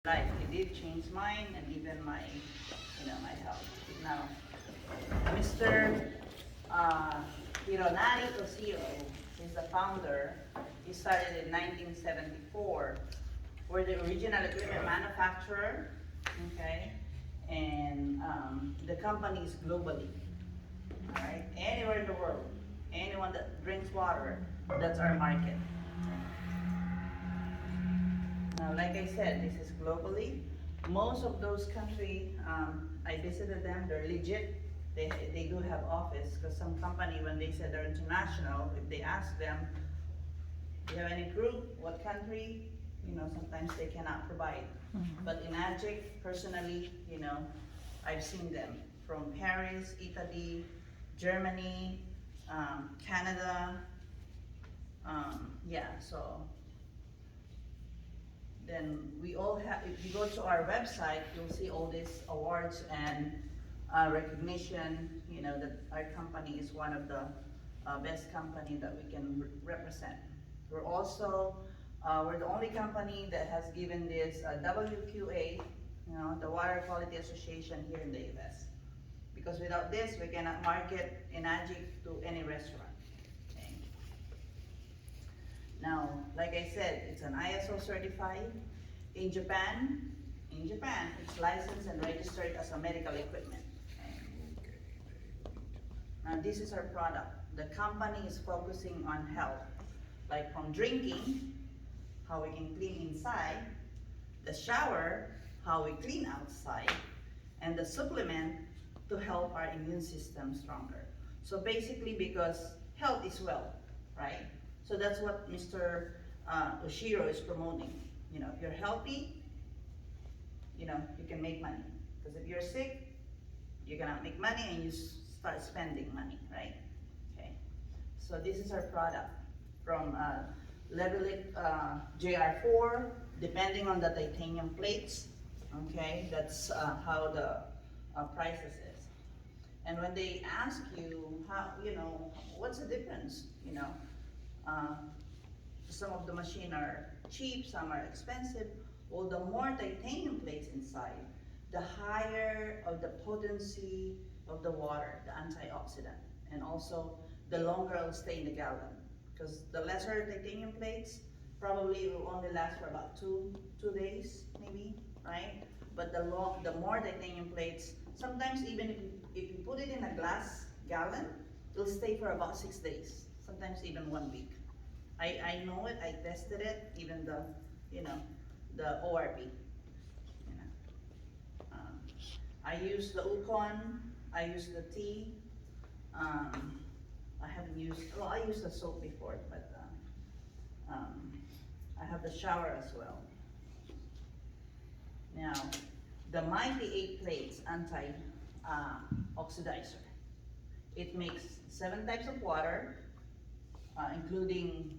life. It did change mine and even my, my health. Now, Mr. Uh, Hironari Toshiro is the founder. He started in 1974. We're the original equipment manufacturer, okay? And the company is globally, all right? Anywhere in the world, anyone that drinks water, that's our market. Now, like I said, this is globally. Most of those countries, I visited them, they're legit. They do have office, because some company, when they said they're international, if they ask them, do you have any proof, what country, sometimes they cannot provide. But in Agic, personally, I've seen them from Paris, Italy, Germany, Canada, yeah, so then we all have, if you go to our website, you'll see all these awards and recognition, that our company is one of the best company that we can represent. We're also, we're the only company that has given this WQA, the Water Quality Association here in the US. Because without this, we cannot market Enagic to any restaurant. Okay? Now, like I said, it's an ISO certified. In Japan, it's licensed and registered as a medical equipment. Now, this is our product. The company is focusing on health, like from drinking, how we can clean inside, the shower, how we clean outside, and the supplement to help our immune system stronger. So basically, because health is wealth, right? So that's what Mr. Oshiro is promoting. If you're healthy, you can make money. Because if you're sick, you're gonna make money and you start spending money, right? Okay. So this is our product from Levelit JR4, depending on the titanium plates. Okay, that's how the prices is. And when they ask you how, what's the difference, uh, some of the machine are cheap, some are expensive. Well, the more titanium plates inside, the higher of the potency of the water, the antioxidant, and also the longer it'll stay in the gallon. Because the lesser titanium plates probably will only last for about two days, maybe, right? But the more titanium plates, sometimes even if you put it in a glass gallon, it'll stay for about 6 days, sometimes even 1 week. I know it, I tested it, even the ORP. You know. I use the Ukon, I use the tea. I haven't used, well, I used the soap before, but I have the shower as well. Now, the Mighty 8 Plates anti-oxidizer. It makes 7 types of water, including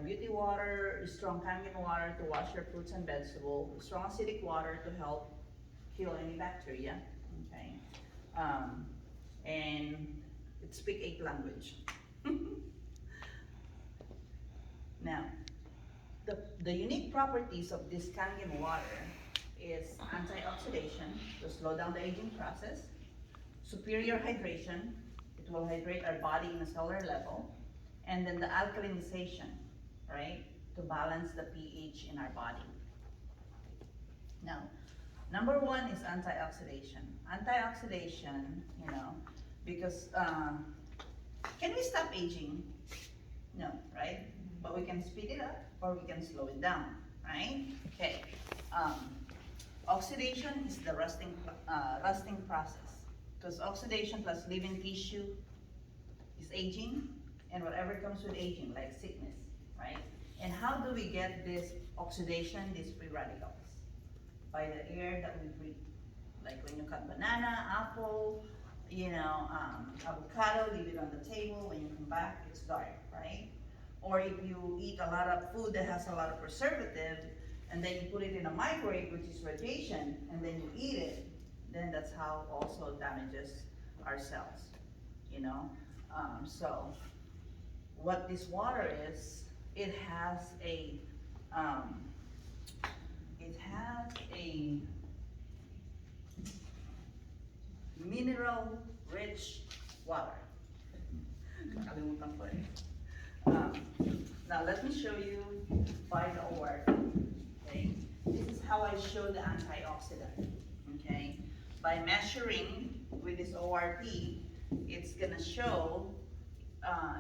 beauty water, strong Kangen water to wash your fruits and vegetables, strong acidic water to help kill any bacteria, okay? And it speaks 8 language. Now, the unique properties of this Kangen water is antioxidation to slow down the aging process, superior hydration, it will hydrate our body in a cellular level, and then the alkalinization, right, to balance the pH in our body. Now, number one is antioxidation. Antioxidation, because can we stop aging? No, right? But we can speed it up or we can slow it down, right? Okay. Oxidation is the rusting process, because oxidation plus living tissue is aging, and whatever comes with aging, like sickness, right? And how do we get this oxidation, these free radicals? By the air that we breathe. Like when you cut banana, apple, avocado, leave it on the table, when you come back, it's dark, right? Or if you eat a lot of food that has a lot of preservative, and then you put it in a microwave, which is radiation, and then you eat it, then that's how also damages our cells, So what this water is, it has a it has a mineral rich water. Nakalimutan ko eh. Now let me show you by the ORP. Okay, this is how I show the antioxidant. Okay, by measuring with this ORP, it's gonna show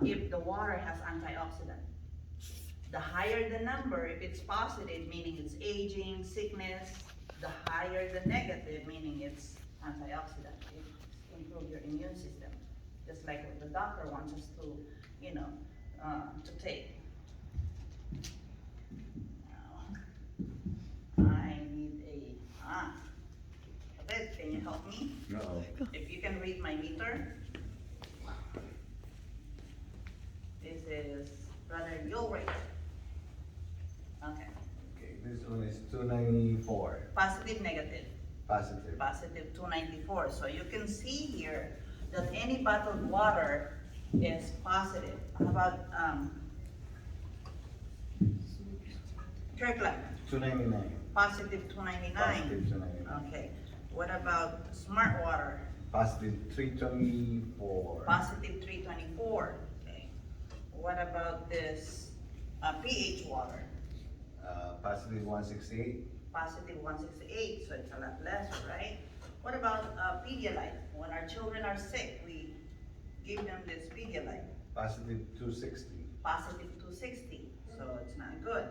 if the water has antioxidant. The higher the number, if it's positive, meaning it's aging, sickness. The higher the negative, meaning it's antioxidant. It improves your immune system, just like what the doctor wants us to, to take. Now, I need Abed, can you help me? No. If you can read my meter. This is Brother Yulrich. Okay. Okay, this one is 294. Positive, negative. Positive. Positive 294. So you can see here that any bottled water is positive. How about Kirkland? 299. Positive 299. Positive 299. Okay. What about Smart Water? Positive 324. Positive 324. Okay. What about this pH water? Positive 168. Positive 168, so it's a lot less, right? What about Pedialyte? When our children are sick, we give them this Pedialyte. Positive 260. Positive 260, so it's not good.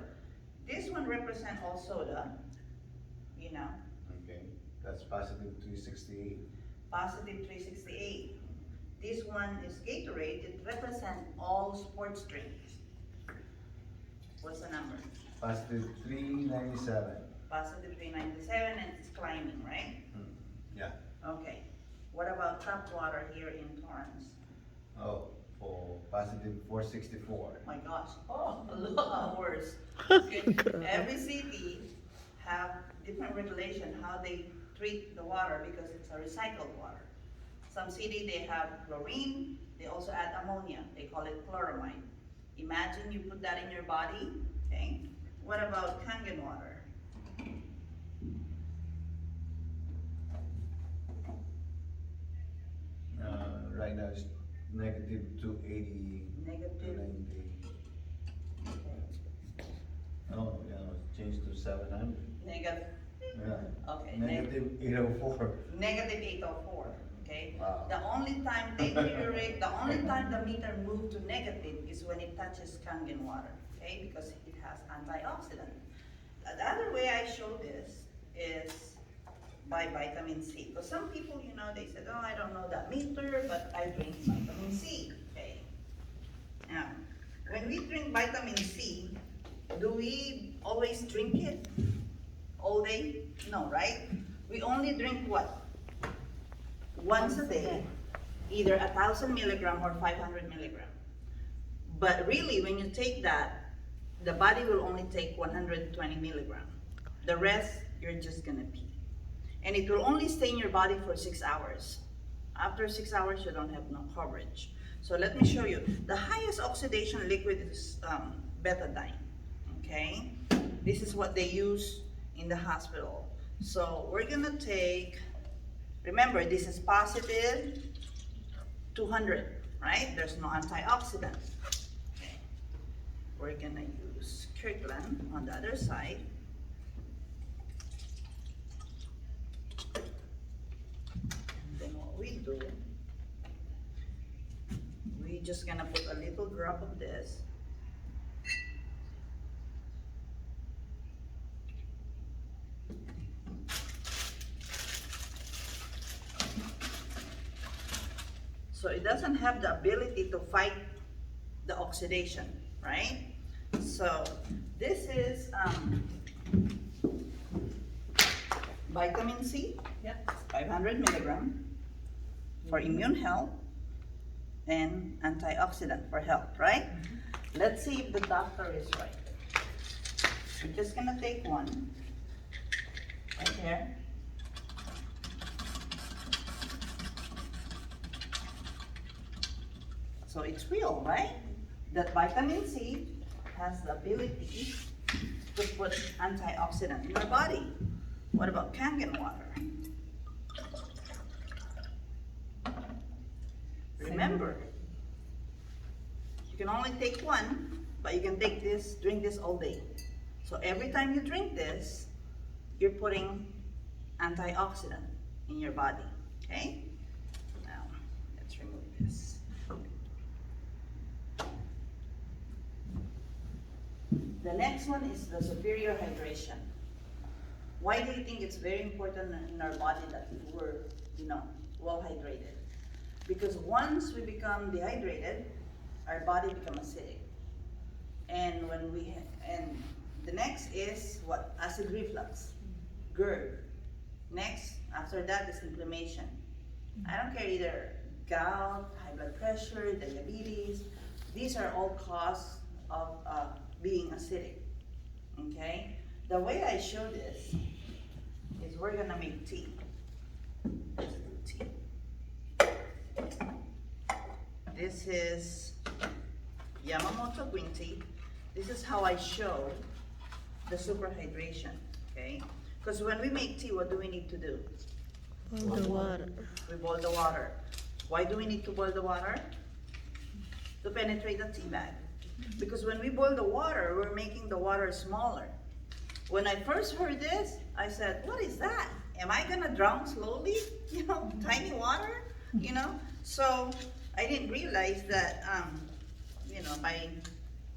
This one represents all soda, Okay, that's positive 368. positive 368. This one is Gatorade, it represents all sports drinks. What's the number? Positive 397. Positive 397, and it's climbing, right? Yeah. Okay. What about tap water here in Torrance? Oh, for positive 464. My gosh, a lot worse. Okay. Every city have different regulation how they treat the water because it's a recycled water. Some city they have chlorine, they also add ammonia, they call it chloramine. Imagine you put that in your body, okay? What about Kangen water? Right now it's negative 280. Negative. 290. Okay. Oh, yeah, it's changed to 700. Negative. Yeah. Okay. Negative 804. Negative 804. Okay. Wow. The only time the meter moves to negative is when it touches Kangen water. Okay, because it has antioxidant. The other way I show this is by vitamin C. Because some people, they said, oh, I don't know that meter, but I drink vitamin C. Okay. Now, when we drink vitamin C, do we always drink it all day? No, right? We only drink what? Once a day, either 1,000 milligram or 500 milligram. But really, when you take that, the body will only take 120 milligram. The rest, you're just gonna pee. And it will only stay in your body for 6 hours. After 6 hours, you don't have no coverage. So let me show you. The highest oxidation liquid is betadine, okay? This is what they use in the hospital. So we're gonna take, remember, this is positive 200, right? There's no antioxidant. Okay. We're gonna use Kirkland on the other side. And then what we do, we just gonna put a little drop of this. So it doesn't have the ability to fight the oxidation, right? So this is vitamin C, 500 milligram for immune health and antioxidant for health, right? Let's see if the doctor is right. We're just gonna take one right here. So it's real, right? That vitamin C has the ability to put antioxidant in our body. What about Kangen water? Remember, you can only take one, but you can drink this all day. So every time you drink this, you're putting antioxidant in your body, okay? Now, let's remove this. The next one is the superior hydration. Why do you think it's very important in our body that we're, well hydrated? Because once we become dehydrated, our body becomes acidic. And and the next is what? Acid reflux, GERD. Next, after that is inflammation. I don't care either gout, high blood pressure, diabetes. These are all cause of being acidic, okay? The way I show this is we're gonna make tea. Let's do tea. This is Yamamoto green tea. This is how I show the superhydration, okay? Because when we make tea, what do we need to do? Boil the water. We boil the water. Why do we need to boil the water? To penetrate the tea bag. Because when we boil the water, we're making the water smaller. When I first heard this, I said, what is that? Am I gonna drown slowly? Tiny water? So I didn't realize that, by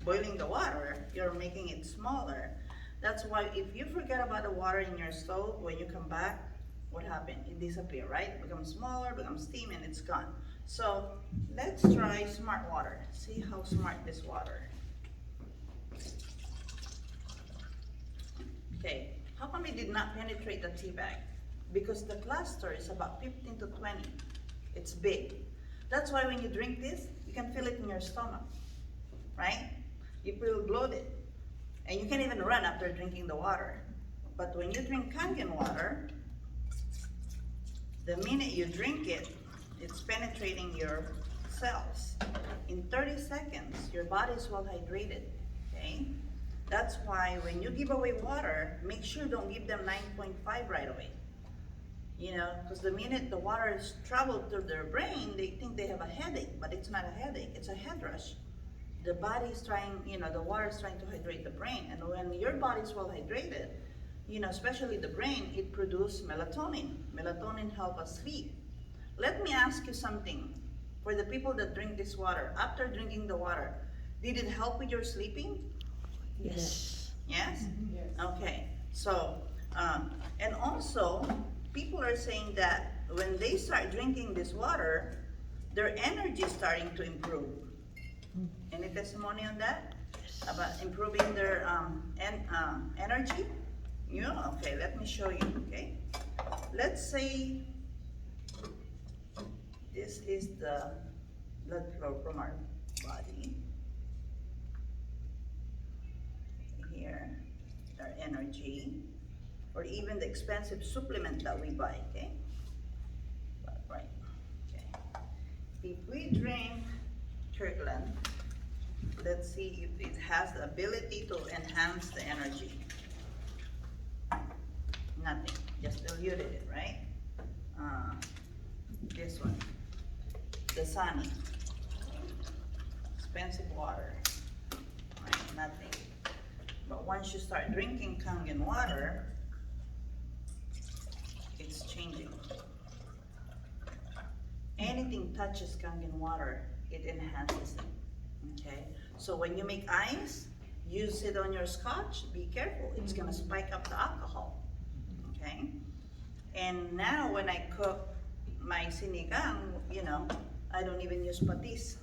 boiling the water, you're making it smaller. That's why if you forget about the water in your stove, when you come back, what happened? It disappears, right? It becomes smaller, becomes steam, and it's gone. So let's try smart water. See how smart this water. Okay, how come it did not penetrate the tea bag? Because the cluster is about 15 to 20. It's big. That's why when you drink this, you can feel it in your stomach, right? You feel bloated. And you can't even run after drinking the water. But when you drink Kangen water, the minute you drink it, it's penetrating your cells. In 30 seconds, your body is well hydrated, okay? That's why when you give away water, make sure don't give them 9.5 right away. Because the minute the water has traveled through their brain, they think they have a headache, but it's not a headache, it's a head rush. The body is trying, the water is trying to hydrate the brain. And when your body is well hydrated, especially the brain, it produces melatonin. Melatonin helps us sleep. Let me ask you something. For the people that drink this water, after drinking the water, did it help with your sleeping? Yes. Yes? Yes. Okay. So, and also, people are saying that when they start drinking this water, their energy is starting to improve. Any testimony on that? About improving their energy? Okay, let me show you, okay? Let's say this is the blood flow from our body. Here, our energy, or even the expensive supplement that we buy, okay? Right, okay. If we drink Kirkland, let's see if it has the ability to enhance the energy. Nothing, just diluted it, right? This one, Dasani, expensive water, right? Nothing. But once you start drinking Kangen water, it's changing. Anything touches Kangen water, it enhances it, okay? So when you make ice, use it on your scotch, be careful, it's gonna spike up the alcohol, okay? And now when I cook my sinigang, I don't even use patis,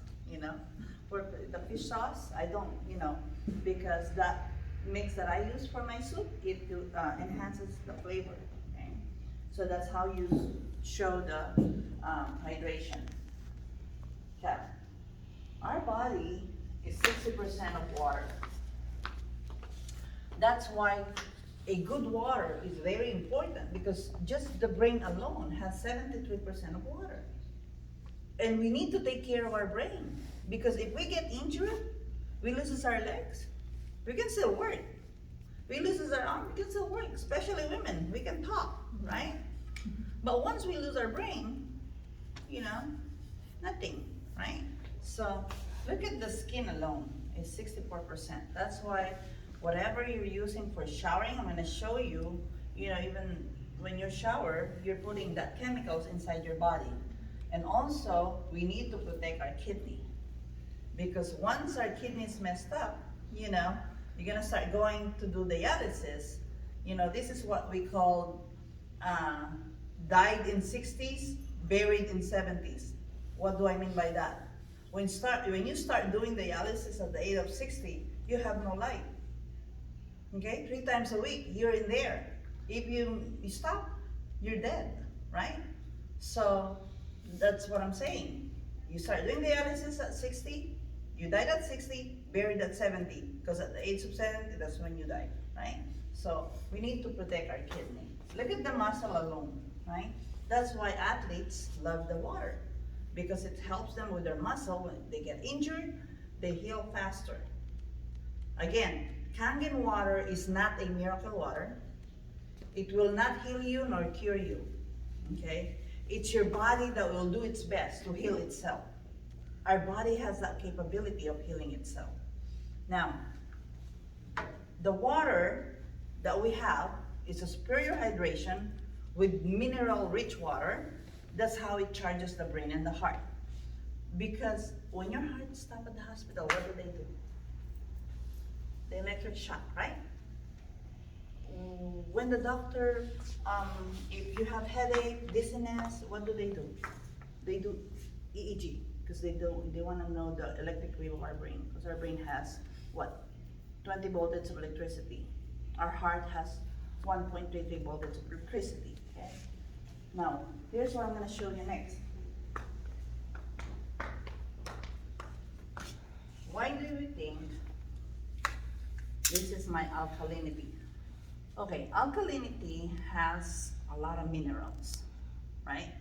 for the fish sauce, I don't, because that mix that I use for my soup, it enhances the flavor, okay? So that's how you show the hydration. Okay. Our body is 60% of water. That's why a good water is very important, because just the brain alone has 73% of water. And we need to take care of our brain, because if we get injured, we lose our legs, we can still work. We lose our arm, we can still work, especially women. We can talk, right? But once we lose our brain, you know, nothing, right? So look at the skin alone, it's 64%. That's why whatever you're using for showering, I'm gonna show you, you know, even when you shower, you're putting that chemicals inside your body. And also, we need to protect our kidney. Because once our kidney is messed up, you know, you're gonna start going to do dialysis. You know, this is what we call died in 60s, buried in 70s. What do I mean by that? When you start doing dialysis at the age of 60, you have no life. Okay, 3 times a week, you're in there. If you stop, you're dead, right? So that's what I'm saying. You start doing dialysis at 60, you died at 60, buried at 70, because at the age of 70, that's when you die, right? So we need to protect our kidney. Look at the muscle alone, right? That's why athletes love the water, because it helps them with their muscle. When they get injured, they heal faster. Again, Kangen water is not a miracle water. It will not heal you nor cure you, okay? It's your body that will do its best to heal itself. Our body has that capability of healing itself. Now, the water that we have is a superior hydration with mineral-rich water. That's how it charges the brain and the heart. Because when your heart stops at the hospital, what do? The electric shock, right? When the doctor, if you have headache, dizziness, what do? They do EEG, because they want to know the electric wave of our brain, because our brain has what? 20 voltage of electricity. Our heart has 1.33 voltage of electricity, okay? Now, here's what I'm going to show you next. Why do you think this is my alkalinity? Okay, alkalinity has a lot of minerals, right?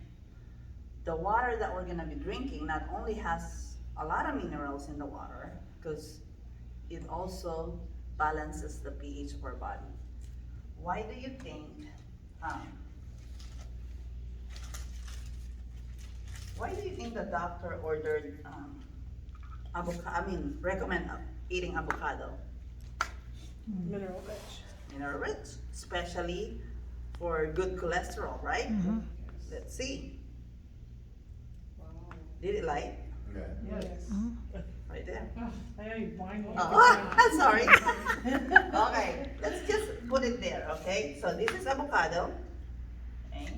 The water that we're gonna be drinking not only has a lot of minerals in the water, because it also balances the pH of our body. Why do you think, the doctor ordered recommend eating avocado? Mineral rich. Mineral rich, especially for good cholesterol, right? Let's see. Wow. Did it light? Yeah. Yes. Right there. Oh, I know you blind one. Oh, sorry. Okay, let's just put it there, okay? So this is avocado. Okay.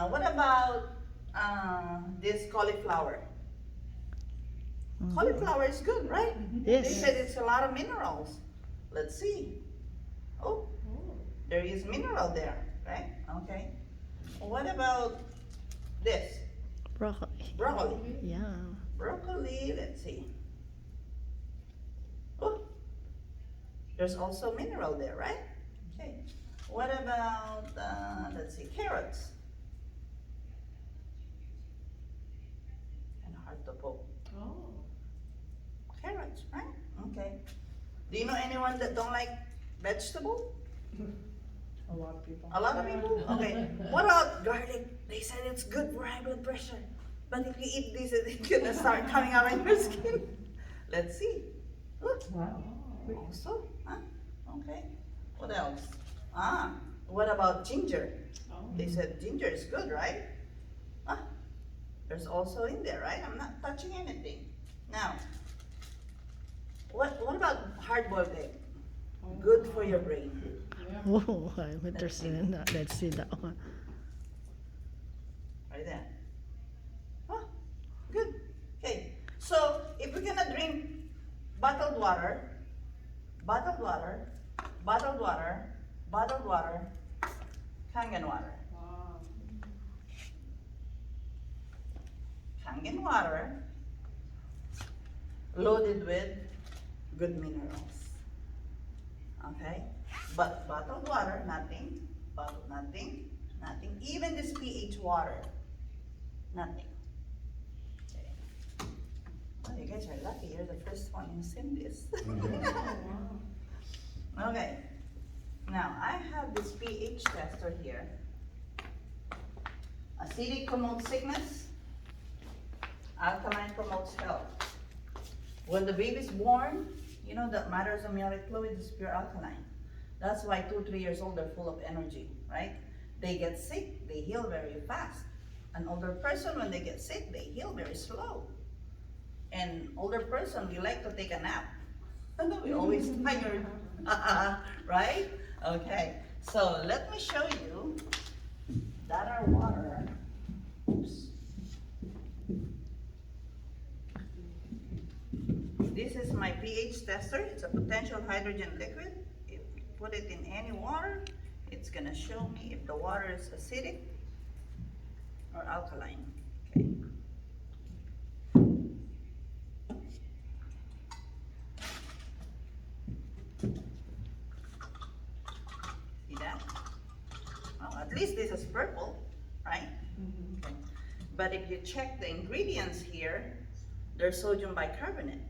What about this cauliflower? Cauliflower is good, right? They Yes. said it's a lot of minerals. Let's see. Oh, there is mineral there, right? Okay. What about this? Broccoli. Broccoli. Yeah. Broccoli, let's see. Oh, there's also mineral there, right? Okay. What about, let's see, carrots? And hard to pull. Oh. Carrots, right? Okay. Do you know anyone that don't like vegetable? A lot of people. A lot of people? Okay. What about garlic? They said it's good for high blood pressure. But if you eat this, it's gonna start coming out on your skin. Let's see. Look. Wow. Also, huh? Okay. What else? What about ginger? They said ginger is good, right? Huh? There's also in there, right? I'm not touching anything. Now, what about hard-boiled egg? Good for your brain. Oh, I'm interested in that. Let's see that one. Right there. Oh, good. Okay. So if we're gonna drink bottled water, Kangen water. Wow. Kangen water loaded with good minerals. Okay? But bottled water, nothing. Bottled, nothing. Nothing. Even this pH water, nothing. Okay. Well, you guys are lucky. You're the first one who's seen this. Okay, now I have this pH tester here. Acidic promotes sickness, alkaline promotes health. When the baby's born, you know that matters amniotic fluid is pure alkaline. That's why 2-3 years old, they're full of energy, right? They get sick, they heal very fast. An older person, when they get sick, they heal very slow. And older person, we like to take a nap. We always tired, right? Okay, so let me show you that our water, oops. This is my pH tester. It's a potential hydrogen liquid. If you put it in any water, it's gonna show me if the water is acidic or alkaline. Okay. See that? Well, at least this is purple, right? Okay. But if you check the ingredients here, there's sodium bicarbonate.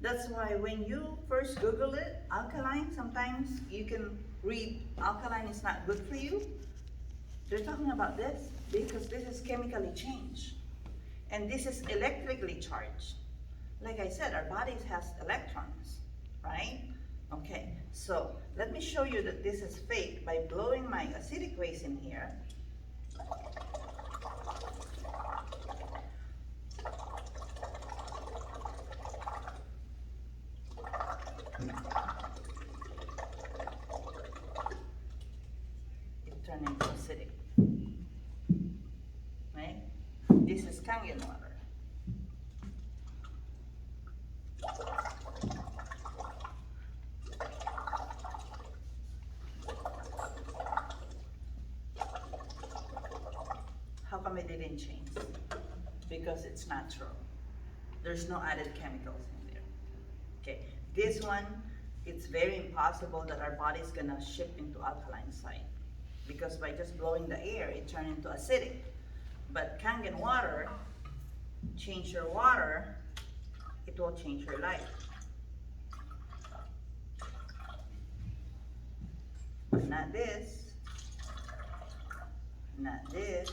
That's why when you first Google it, alkaline, sometimes you can read alkaline is not good for you. They're talking about this because this is chemically changed. And this is electrically charged. Like I said, our bodies has electrons, right? Okay, so let me show you that this is fake by blowing my acidic waste in here. It turned into acidic, right? This is Kangen water. How come it didn't change? Because it's natural. There's no added chemicals in there. Okay, this one, it's very impossible that our body's gonna shift into alkaline side because by just blowing the air, it turned into acidic. But Kangen water, change your water, it will change your life. Not this, not this,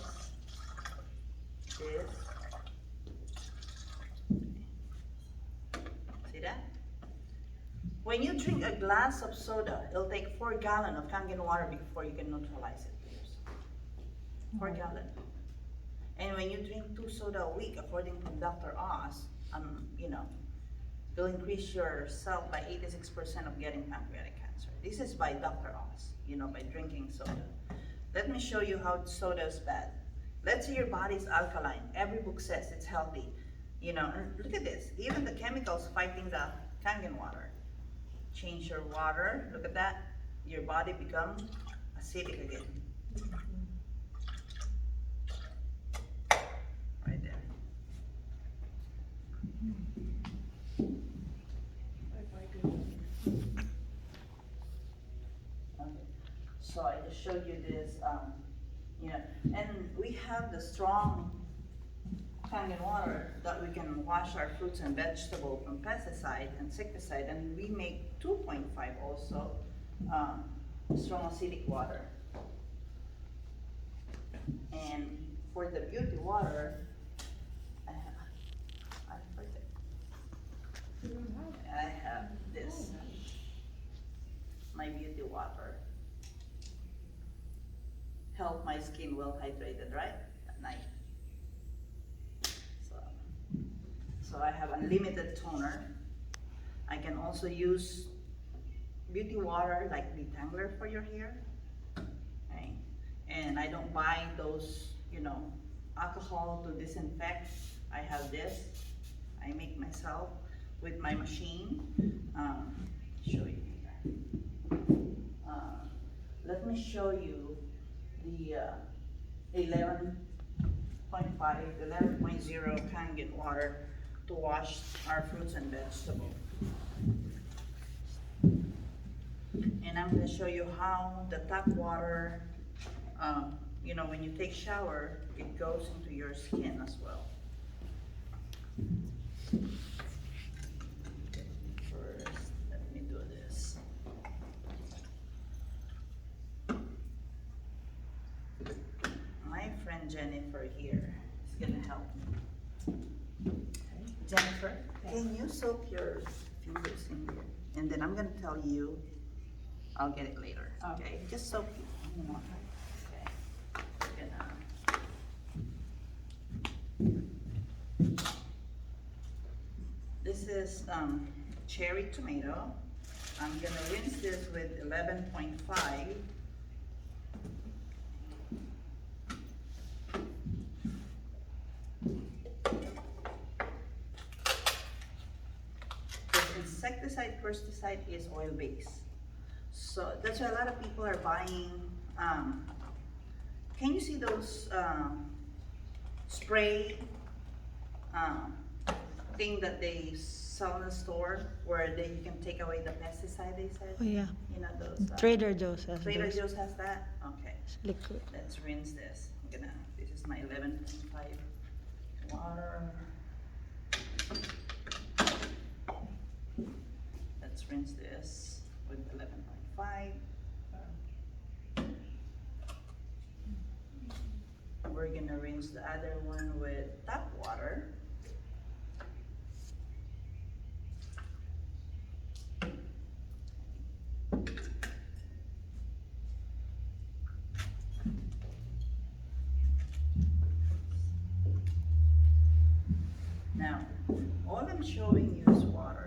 this. See that? When you drink a glass of soda, it'll take 4 gallons of Kangen water before you can neutralize it. 4 gallons. And when you drink 2 soda a week, according to Dr. Oz, you know, it'll increase yourself by 86% of getting pancreatic cancer. This is by Dr. Oz, you know, by drinking soda. Let me show you how soda is bad. Let's say your body's alkaline. Every book says it's healthy. You know, look at this. Even the chemicals fighting the Kangen water. Change your water. Look at that. Your body becomes acidic again. Right there. Okay. So I just showed you this, you know, and we have the strong Kangen water that we can wash our fruits and vegetables from pesticide and insecticide, and we make 2.5 also strong acidic water. And for the beauty water, I have this, my beauty water. Help my skin well hydrated, right? At night. So I have unlimited toner. I can also use beauty water like detangler for your hair. Okay? And I don't buy those, you know, alcohol to disinfect. I have this. I make myself with my machine. Show you here. Let me show you the 11.5, 11.0 Kangen water to wash our fruits and vegetables. And I'm going to show you how the tap water, you know, when you take shower, it goes into your skin as well. First, let me do this. send Jennifer here. It's gonna help me. Jennifer, can you soak your fingers in here? And then I'm gonna tell you, I'll get it later, okay? Just soak it, you know. Okay. This is cherry tomato. I'm gonna rinse this with 11.5. Insecticide, pesticide is oil based. So that's why a lot of people are buying, can you see those spray thing that they sell in the store where you can take away the pesticide, they said? Oh yeah. You know those? Trader Joe's has Trader those. Joe's has that? Okay. It's liquid. Let's rinse this. This is my 11.5 water. Let's rinse this with 11.5. We're gonna rinse the other one with tap water. Now, all I'm showing you is water.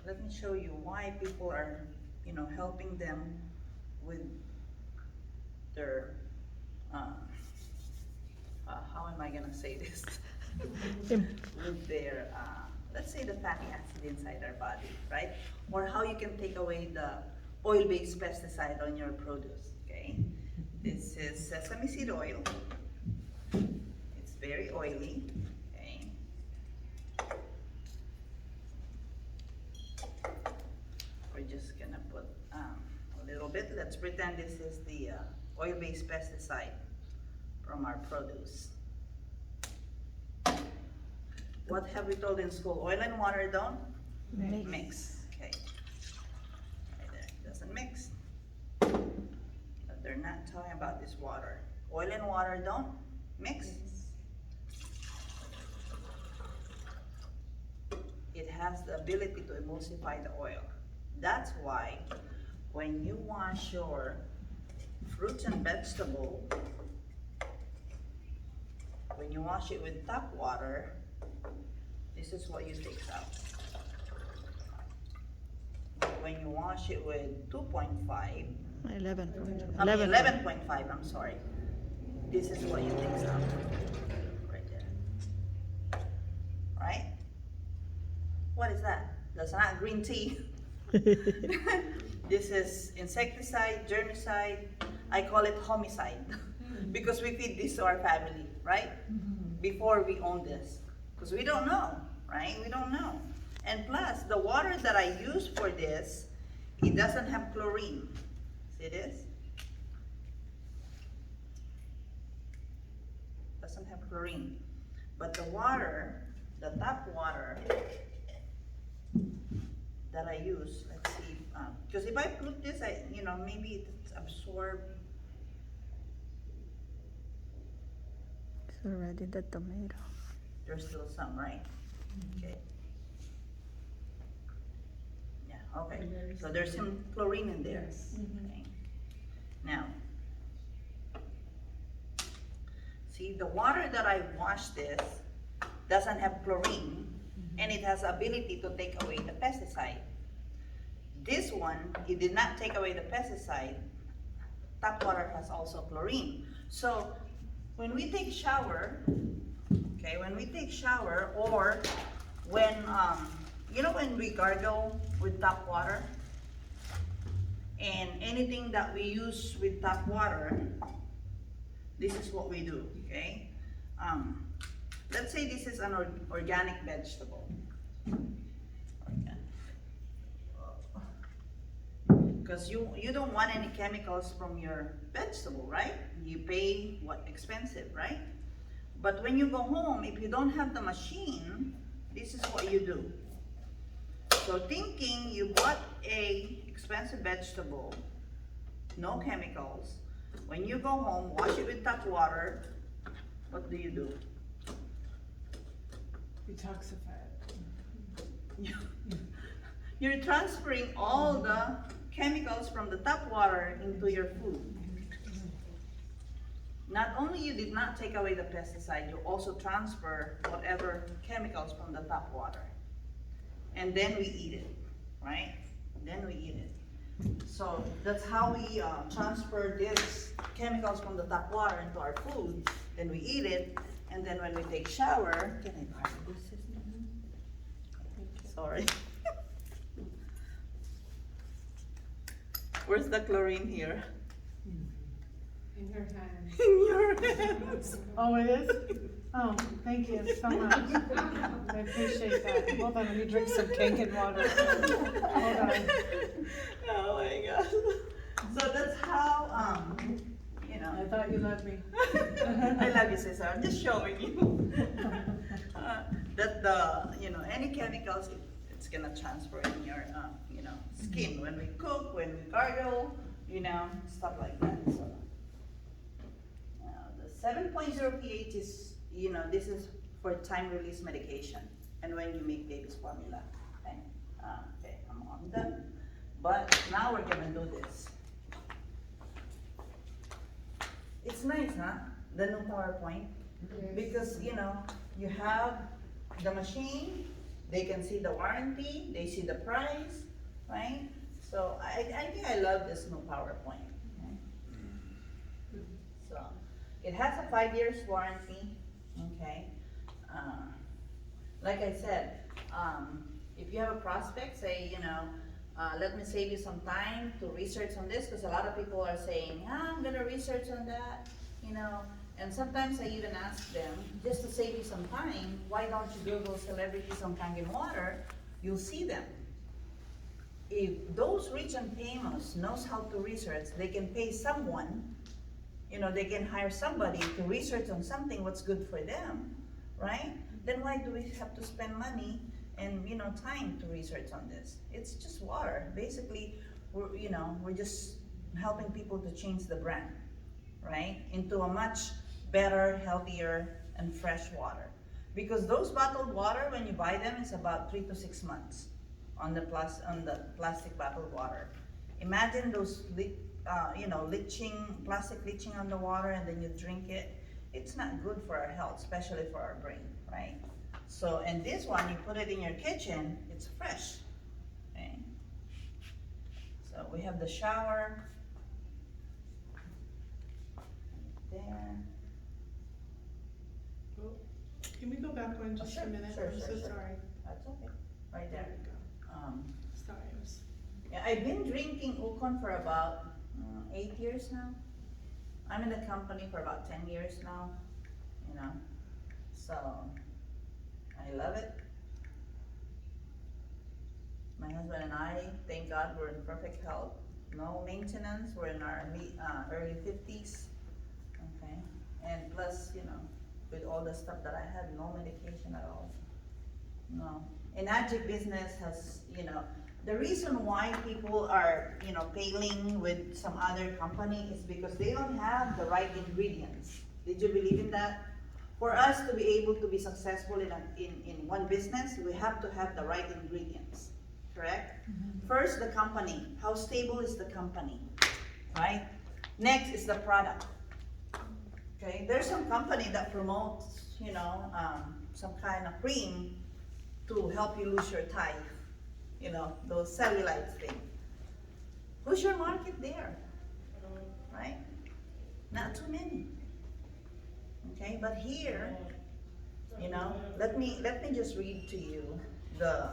Let me show you why people are, helping them with their, how am I gonna say this? With their, let's say the fatty acid inside our body, right? Or how you can take away the oil-based pesticide on your produce, okay? This is sesame seed oil. It's very oily, okay? We're just gonna put a little bit. Let's pretend this is the oil-based pesticide from our produce. What have we told in school? Oil and water don't mix. Okay. Right there. It doesn't mix. But they're not talking about this water. Oil and water don't mix. It has the ability to emulsify the oil. That's why when you wash your fruits and vegetables, when you wash it with tap water, this is what you take out. When you wash it with 2.5, 11.5, I'm sorry. This is what you take out. Right there. Right? What is that? That's not green tea. This is insecticide, germicide. I call it homicide because we feed this to our family, right? Before we own this. Because we don't know, right? We don't know. And plus, the water that I use for this, it doesn't have chlorine. See this? Doesn't have chlorine. But the water, the tap water that I use, let's see, because if I put this, maybe it's absorbed. It's already the tomato. There's still some, right? Okay. Yeah, okay. So there's some chlorine in there. Okay. Now, see, the water that I washed this doesn't have chlorine, and it has ability to take away the pesticide. This one, it did not take away the pesticide. Tap water has also chlorine. So when we take shower, okay, when we take shower, or when, when we gargle with tap water, and anything that we use with tap water, this is what we do, okay? Let's say this is an organic vegetable. Because you don't want any chemicals from your vegetable, right? You pay expensive, right? But when you go home, if you don't have the machine, this is what you do. So thinking you bought a expensive vegetable, no chemicals, when you go home, wash it with tap water, what do? Detoxify it. You're transferring all the chemicals from the tap water into your food. Not only you did not take away the pesticide, you also transfer whatever chemicals from the tap water. And then we eat it, right? Then we eat it. So that's how we transfer these chemicals from the tap water into our food. Then we eat it, and then when we take shower, can I borrow this? Sorry. Where's the chlorine here? In your hands. In your hands. Oh, it is? Oh, thank you so much. I appreciate that. Hold on, let me drink some Kangen water. Hold on. Oh my gosh. So that's how, you know. I thought you loved me. I love you, Cesar. I'm just showing you. That any chemicals, it's gonna transfer in your, skin. When we cook, when we gargle, stuff like that, so. The 7.0 pH is, this is for time release medication, and when you make baby's formula. Okay, I'm done. But now we're gonna do this. It's nice, huh? The new PowerPoint. Because, you have the machine, they can see the warranty, they see the price, right? So I think I love this new PowerPoint. Okay? So it has a 5 years warranty, okay? Like I said, if you have a prospect, say, let me save you some time to research on this, because a lot of people are saying, I'm gonna research on that, and sometimes I even ask them, just to save you some time, why don't you Google celebrities on Kangen water? You'll see them. If those rich and famous knows how to research, they can pay someone, they can hire somebody to research on something what's good for them, right? Then why do we have to spend money and time to research on this? It's just water. Basically, we're just helping people to change the brand, right, into a much better, healthier, and fresh water. Because those bottled water, when you buy them, it's about 3 to 6 months on the plastic bottled water. Imagine those plastic leaching on the water, and then you drink it. It's not good for our health, especially for our brain, right? So, and this one, you put it in your kitchen, it's fresh, okay? So we have the shower, there. Can we go back one just Sure, a minute? sure, I'm sure, so sure. sorry. That's okay, right There there. we go. Sorry, I was. Yeah, I've been drinking Ukon for about 8 years now. I'm in the company for about 10 years now, so I love it. My husband and I, thank God, we're in perfect health. No maintenance, we're in our early 50s, okay? And plus, with all the stuff that I had, no medication at all. No. Enagic business has, the reason why people are, failing with some other company is because they don't have the right ingredients. Did you believe in that? For us to be able to be successful in one business, we have to have the right ingredients, correct? First, the company. How stable is the company, right? Next is the product. Okay, there's some company that promotes, some kind of cream to help you lose your tie, those cellulite thing. Who's your market there, right? Not too many. Okay, but here, let me just read to you the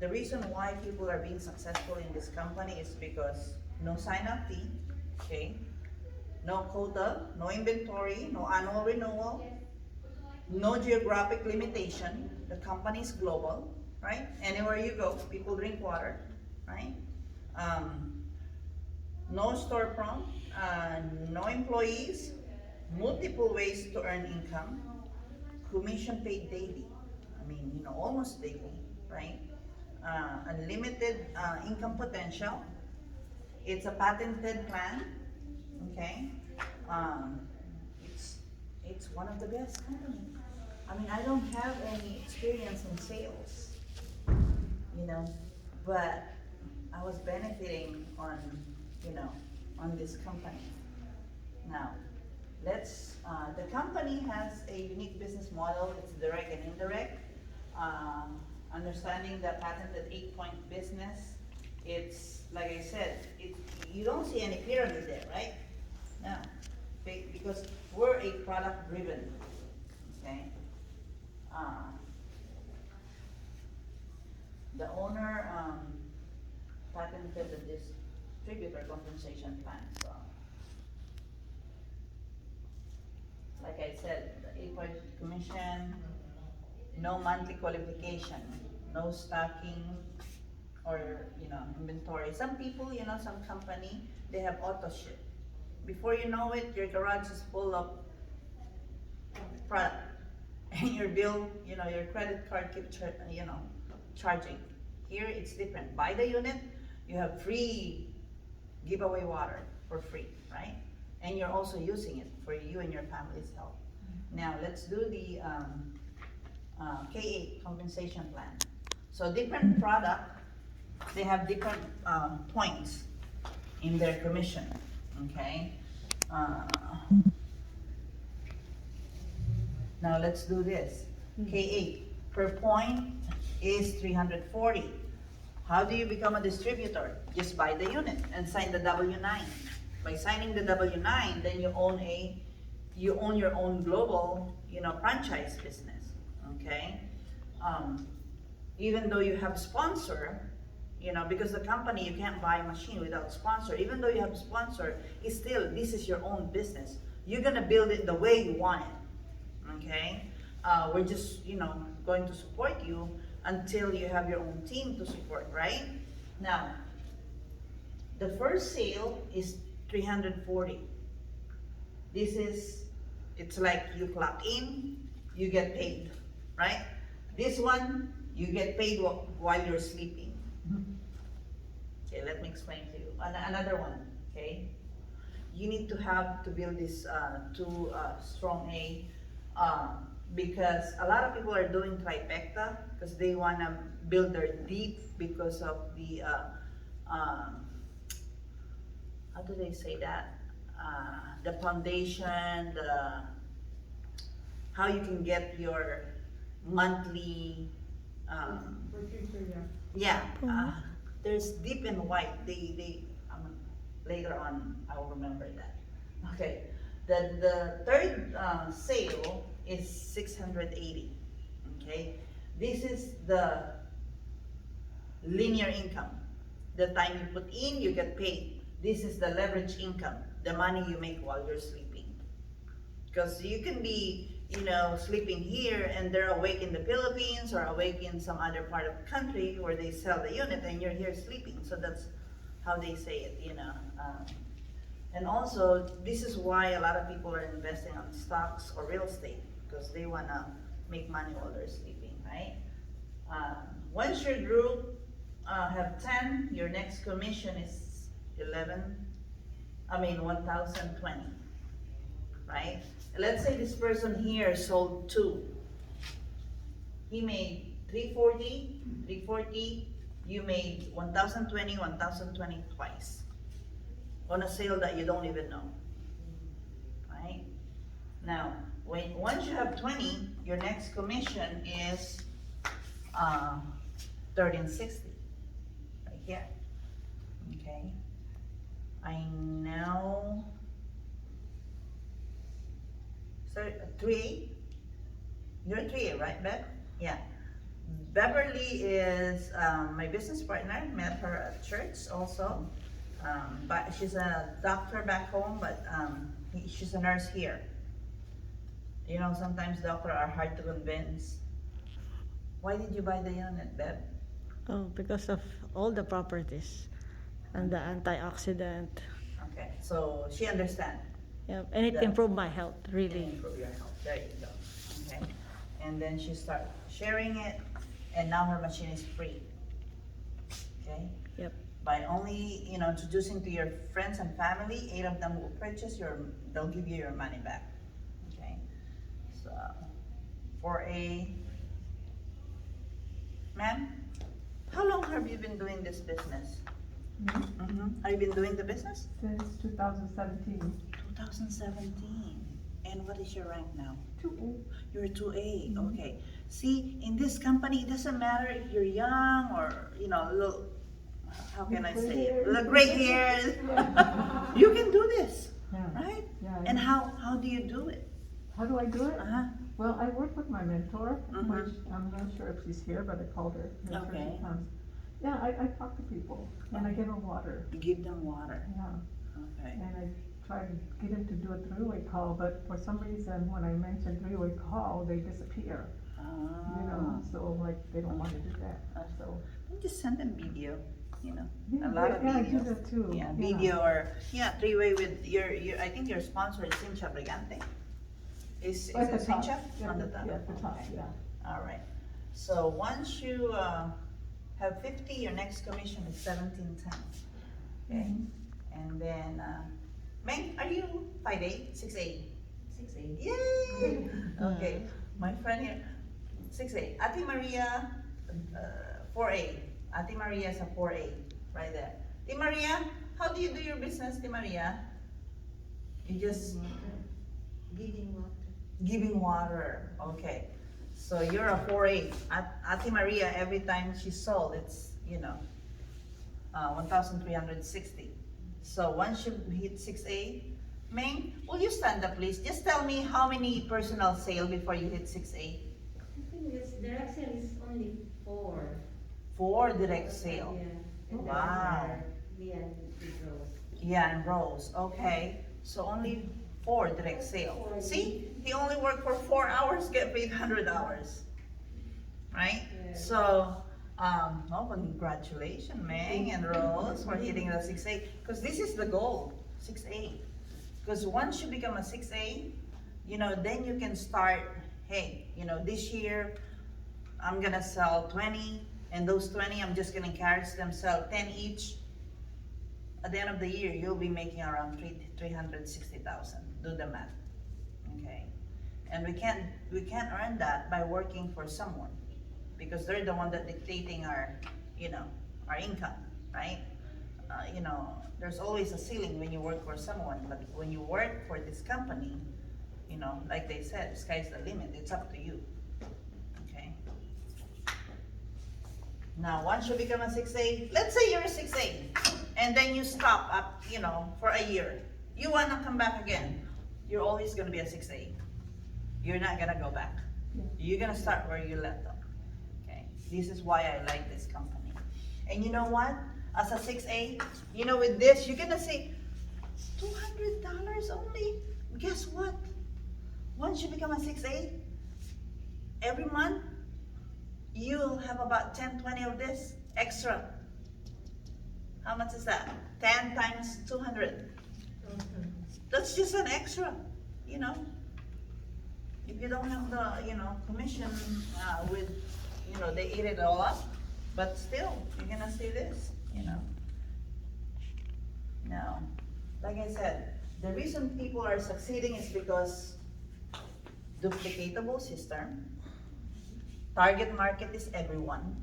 reason why people are being successful in this company is because no sign-up fee, okay? No quota, no inventory, no annual renewal, no geographic limitation. The company is global, right? Anywhere you go, people drink water, right? No storefront, no employees, multiple ways to earn income, commission paid daily. I mean, almost daily, right? Unlimited income potential. It's a patented plan, okay? It's one of the best company. I mean, I don't have any experience in sales, you know, but I was benefiting on, on this company. Now, the company has a unique business model. It's direct and indirect. Understanding the patented 8-point business. It's, like I said, you don't see any pyramid there, right? No, because we're a product driven, okay? The owner patented the distributor compensation plan, so. Like I said, the 8-point commission, no monthly qualification, no stocking or, inventory. Some people, some company, they have auto ship. Before you know it, your garage is full of product. And your bill, your credit card keeps, charging. Here it's different. Buy the unit, you have free giveaway water for free, right? And you're also using it for you and your family's health. Now let's do the K8 compensation plan. So different product, they have different points in their commission, okay? Now let's do this. K8 per point is 340. How do you become a distributor? Just buy the unit and sign the W-9. By signing the W-9, then you own your own global, franchise business, okay? Even though you have sponsor, because the company, you can't buy a machine without sponsor. Even though you have sponsor, it's still, this is your own business. You're gonna build it the way you want it, okay? We're just, going to support you until you have your own team to support, right? Now, the first sale is 340. It's like you clock in, you get paid, right? This one, you get paid while you're sleeping. Okay, let me explain to you. Another one, okay? You need to build this strong A, because a lot of people are doing trifecta because they want to build their deep because of the, how do they say that? The foundation, how you can get your monthly, there's deep and white. Later on, I will remember that. Okay, the third sale is 680. Okay, this is the linear income. The time you put in, you get paid. This is the leverage income, the money you make while you're sleeping. Because you can be, sleeping here and they're awake in the Philippines or awake in some other part of the country where they sell the unit and you're here sleeping. So that's how they say it, And also, this is why a lot of people are investing on stocks or real estate because they want to make money while they're sleeping, right? Once your group have 10, your next commission is 1,020, right? Let's say this person here sold 2. He made 340, you made 1,020, 1,020 twice on a sale that you don't even know, right? Now, once you have 20, your next commission is 1360, right here, okay? I know, so 3A, you're 3A, right, Bev? Yeah. Beverly is my business partner, met her at church also. But she's a doctor back home, but she's a nurse here. Sometimes doctors are hard to convince. Why did you buy the unit, Bev? Oh, because of all the properties and the antioxidant. Okay, so she understands. Yeah, and it improved my health, really. Improve your health. There you go. Okay, and then she started sharing it, and now her machine is free. Okay? Yep. By only, introducing to your friends and family, 8 of them will purchase they'll give you your money back. Okay? So, ma'am, how long have you been doing this business? Have you been doing the business? Since 2017. 2017. And what is your rank now? 2A. You're 2A, okay. See, in this company, it doesn't matter if you're young or, little, how can I Gray say it? hair. Little gray hair. You can do this, Yeah. right? Yeah. And how do you do it? How do I do it? Uh-huh. Well, I work with my mentor, Mhm. which I'm not sure if she's here, but I called her. Make sure Okay. she comes. Yeah, I talk to people and I give them water. You give them water, Yeah. okay. And I try to get them to do a three-way call, but for some reason, when I mention three-way call, they disappear. You know, so like they don't want to do that. So Just send them video, yeah, a lot of yeah, I do videos. that too. Yeah, video or, three-way with your, I think your sponsor is Cincha Brigante. Is At it the top. Cincha? Yeah, On the top? yeah, at the top, Okay. yeah. All right. So once you have 50, your next commission is 1710. Okay. And then, Meng, are you 5'8", 6'8"? 6'8". Yay! Okay. My friend here, 6'8". Ate Maria, 4'8". Ate Maria is a 4'8", right there. Ate Maria, how do you do your business, Ate Maria? You just giving water. Okay. So you're a 4'8". Ate Maria, every time she sold, it's 1,360. So once you hit 6'8", Meng, will you stand up, please? Just tell me how many personal sale before you hit 6'8". I think this direct sale is only 4. 4 direct sale. Yeah. And Wow. the rest are big rows. Yeah, and rows. Okay. So only 4 direct sale. See, he only worked for 4 hours, get paid $100. Right? Yeah. So, well, congratulations, Meng and Rose, for hitting the 6'8". Because this is the goal, 6'8". Because once you become a 6'8", then you can start, hey, this year I'm gonna sell 20, and those 20 I'm just gonna encourage them sell 10 each. At the end of the year, you'll be making around 360,000. Do the math, okay? And we can't earn that by working for someone, because they're the one that dictating our income, right? There's always a ceiling when you work for someone, but when you work for this company, like they said, the sky's the limit. It's up to you, okay? Now, once you become a 6'8", let's say you're a 6'8", and then you stop up, for a year. You wanna come back again. You're always gonna be a 6'8". You're not gonna go back. Yeah. You're gonna start where you left off, okay? This is why I like this company. And you know what? As a 6'8", with this, you're gonna say, $200 only? Guess what? Once you become a 6'8", every month, you'll have about 10, 20 of this extra. How much is that? 10 times 200. That's just an extra, If you don't have the, commission with, they eat it all up, but still, you're gonna see this, Now, like I said, the reason people are succeeding is because duplicatable system. Target market is everyone,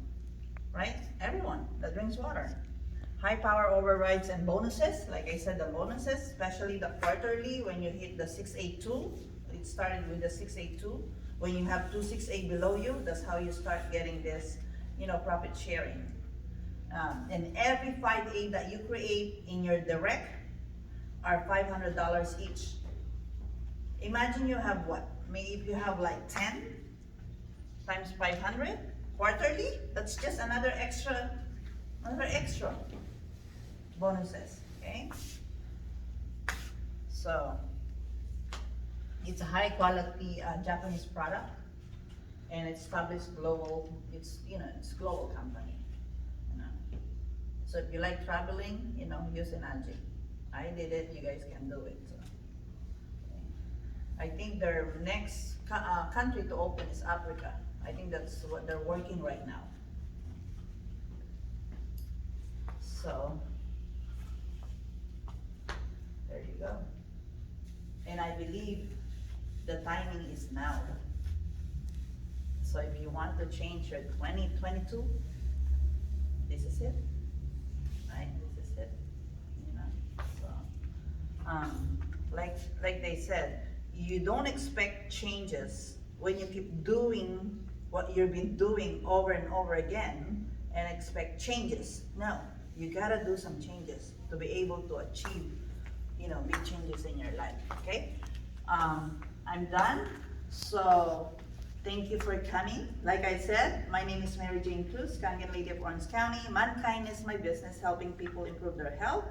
right? Everyone that drinks water. High power overrides and bonuses. Like I said, the bonuses, especially the quarterly, when you hit the 682, it started with the 682. When you have 268 below you, that's how you start getting this, profit sharing. And every 5A that you create in your direct are $500 each. Imagine you have what? Maybe if you have like 10 times 500 quarterly, that's just another extra bonuses, okay? So, it's a high quality Japanese product, and it's established global, it's global company. So if you like traveling, use Enagic. I did it, you guys can do it. So. Okay. I think their next country to open is Africa. I think that's what they're working right now. So, there you go. And I believe the timing is now. So if you want to change your 2022, this is it, right? This is it, you know, so. Like they said, you don't expect changes when you keep doing what you've been doing over and over again and expect changes. No, you gotta do some changes to be able to achieve, you know, big changes in your life, okay? I'm done, so thank you for coming. Like I said, my name is Mary Jane Cruz, Kangen Lady of Orange County. Mankind is my business, helping people improve their health.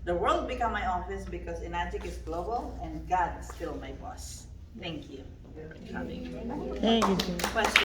The world become my office because Enagic is global and God is still my boss. Thank you for coming. Thank you, Jane. Question?